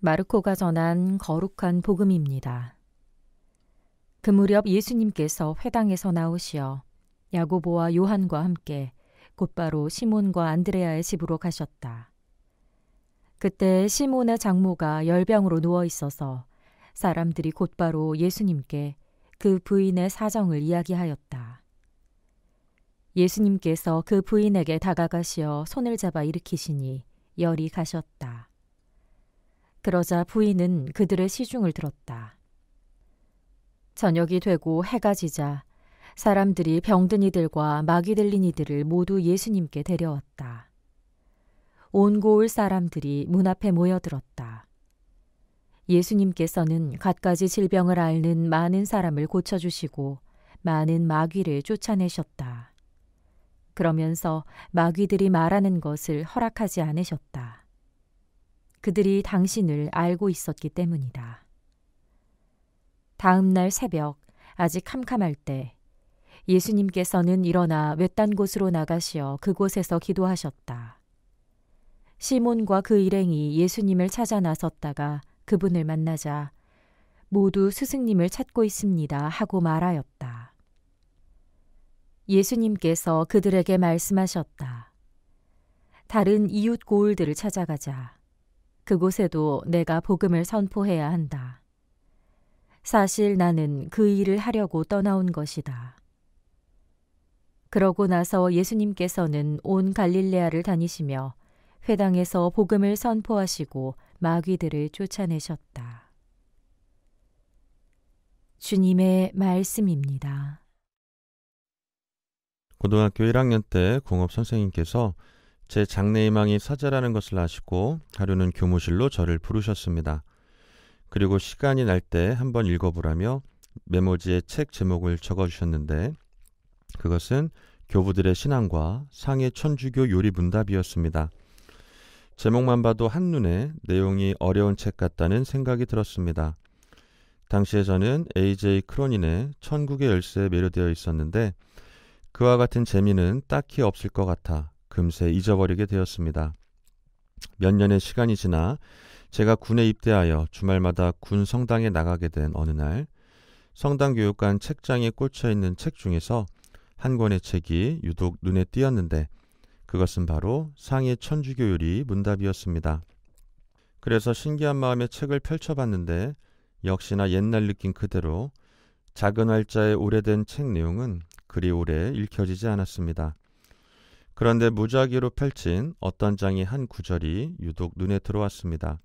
마르코가 전한 거룩한 복음입니다. 그 무렵 예수님께서 회당에서 나오시어 야고보와 요한과 함께 곧바로 시몬과 안드레아의 집으로 가셨다. 그때 시몬의 장모가 열병으로 누워 있어서 사람들이 곧바로 예수님께 그 부인의 사정을 이야기하였다. 예수님께서 그 부인에게 다가가시어 손을 잡아 일으키시니 열이 가셨다. 그러자 부인은 그들의 시중을 들었다. 저녁이 되고 해가 지자 사람들이 병든 이들과 마귀 들린 이들을 모두 예수님께 데려왔다. 온 고을 사람들이 문 앞에 모여들었다. 예수님께서는 갖가지 질병을 앓는 많은 사람을 고쳐주시고 많은 마귀를 쫓아내셨다. 그러면서 마귀들이 말하는 것을 허락하지 않으셨다. 그들이 당신을 알고 있었기 때문이다. 다음 날 새벽 아직 캄캄할 때 예수님께서는 일어나 외딴 곳으로 나가시어 그곳에서 기도하셨다. 시몬과 그 일행이 예수님을 찾아 나섰다가 그분을 만나자 모두 스승님을 찾고 있습니다 하고 말하였다. 예수님께서 그들에게 말씀하셨다. 다른 이웃 고을들을 찾아가자. 그곳에도 내가 복음을 선포해야 한다. 사실 나는 그 일을 하려고 떠나온 것이다. 그러고 나서 예수님께서는 온 갈릴레아를 다니시며 회당에서 복음을 선포하시고 마귀들을 쫓아내셨다. 주님의 말씀입니다. 고등학교 1학년 때 공업 선생님께서 제 장래희망이 사자라는 것을 아시고 하루는 교무실로 저를 부르셨습니다. 그리고 시간이 날 때 한번 읽어보라며 메모지에 책 제목을 적어주셨는데 그것은 교부들의 신앙과 상해 천주교 요리 문답이었습니다. 제목만 봐도 한눈에 내용이 어려운 책 같다는 생각이 들었습니다. 당시에 저는 A.J. 크로닌의 천국의 열쇠에 매료되어 있었는데 그와 같은 재미는 딱히 없을 것 같아 금세 잊어버리게 되었습니다. 몇 년의 시간이 지나 제가 군에 입대하여 주말마다 군 성당에 나가게 된 어느 날 성당교육관 책장에 꽂혀있는 책 중에서 한 권의 책이 유독 눈에 띄었는데 그것은 바로 상해 천주교 요리 문답이었습니다. 그래서 신기한 마음에 책을 펼쳐봤는데 역시나 옛날 느낌 그대로 작은 활자의 오래된 책 내용은 그리 오래 읽혀지지 않았습니다. 그런데 무작위로 펼친 어떤 장의 한 구절이 유독 눈에 들어왔습니다.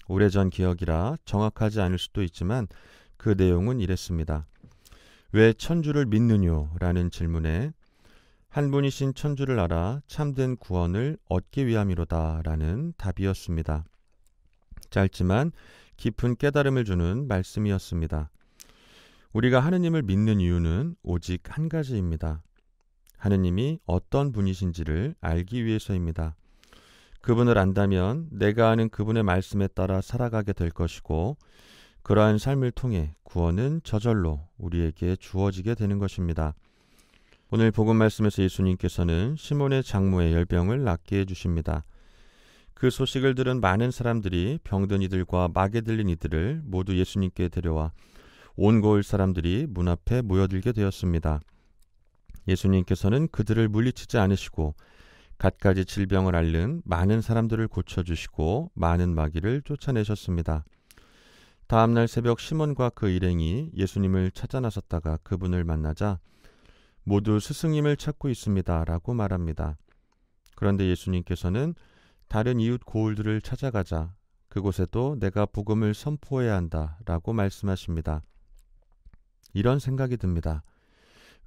오래전 기억이라 정확하지 않을 수도 있지만 그 내용은 이랬습니다. 왜 천주를 믿느뇨? 라는 질문에 한 분이신 천주를 알아 참된 구원을 얻기 위함이로다 라는 답이었습니다. 짧지만 깊은 깨달음을 주는 말씀이었습니다. 우리가 하느님을 믿는 이유는 오직 한 가지입니다. 하느님이 어떤 분이신지를 알기 위해서입니다. 그분을 안다면 내가 아는 그분의 말씀에 따라 살아가게 될 것이고 그러한 삶을 통해 구원은 저절로 우리에게 주어지게 되는 것입니다. 오늘 복음 말씀에서 예수님께서는 시몬의 장모의 열병을 낫게 해주십니다. 그 소식을 들은 많은 사람들이 병든 이들과 마귀 들린 이들을 모두 예수님께 데려와 온 고을 사람들이 문 앞에 모여들게 되었습니다. 예수님께서는 그들을 물리치지 않으시고 갖가지 질병을 앓는 많은 사람들을 고쳐주시고 많은 마귀를 쫓아내셨습니다. 다음날 새벽 시몬과 그 일행이 예수님을 찾아 나섰다가 그분을 만나자 모두 스승님을 찾고 있습니다 라고 말합니다. 그런데 예수님께서는 다른 이웃 고을들을 찾아가자 그곳에도 내가 복음을 선포해야 한다 라고 말씀하십니다. 이런 생각이 듭니다.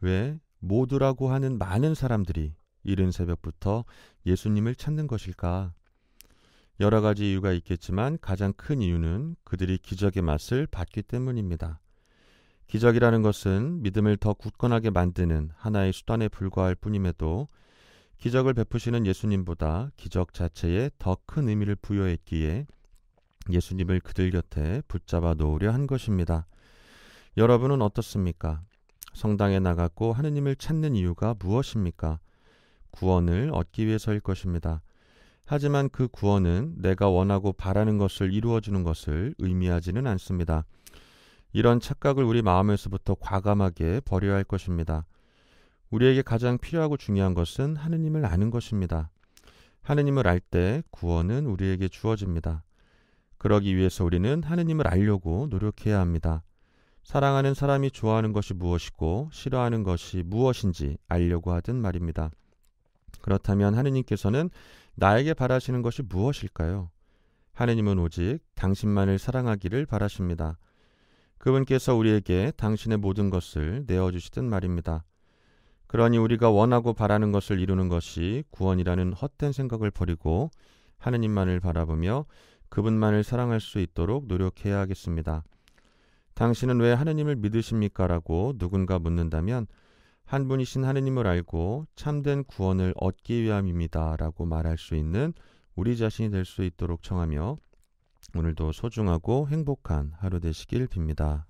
왜 모두라고 하는 많은 사람들이 이른 새벽부터 예수님을 찾는 것일까? 여러 가지 이유가 있겠지만 가장 큰 이유는 그들이 기적의 맛을 봤기 때문입니다. 기적이라는 것은 믿음을 더 굳건하게 만드는 하나의 수단에 불과할 뿐임에도 기적을 베푸시는 예수님보다 기적 자체에 더 큰 의미를 부여했기에 예수님을 그들 곁에 붙잡아 놓으려 한 것입니다. 여러분은 어떻습니까? 성당에 나갔고 하느님을 찾는 이유가 무엇입니까? 구원을 얻기 위해서일 것입니다. 하지만 그 구원은 내가 원하고 바라는 것을 이루어주는 것을 의미하지는 않습니다. 이런 착각을 우리 마음에서부터 과감하게 버려야 할 것입니다. 우리에게 가장 필요하고 중요한 것은 하느님을 아는 것입니다. 하느님을 알 때 구원은 우리에게 주어집니다. 그러기 위해서 우리는 하느님을 알려고 노력해야 합니다. 사랑하는 사람이 좋아하는 것이 무엇이고 싫어하는 것이 무엇인지 알려고 하든 말입니다. 그렇다면 하느님께서는 나에게 바라시는 것이 무엇일까요? 하느님은 오직 당신만을 사랑하기를 바라십니다. 그분께서 우리에게 당신의 모든 것을 내어주시든 말입니다. 그러니 우리가 원하고 바라는 것을 이루는 것이 구원이라는 헛된 생각을 버리고 하느님만을 바라보며 그분만을 사랑할 수 있도록 노력해야 하겠습니다. 당신은 왜 하느님을 믿으십니까? 라고 누군가 묻는다면 한 분이신 하느님을 알고 참된 구원을 얻기 위함입니다. 라고 말할 수 있는 우리 자신이 될 수 있도록 청하며 오늘도 소중하고 행복한 하루 되시길 빕니다.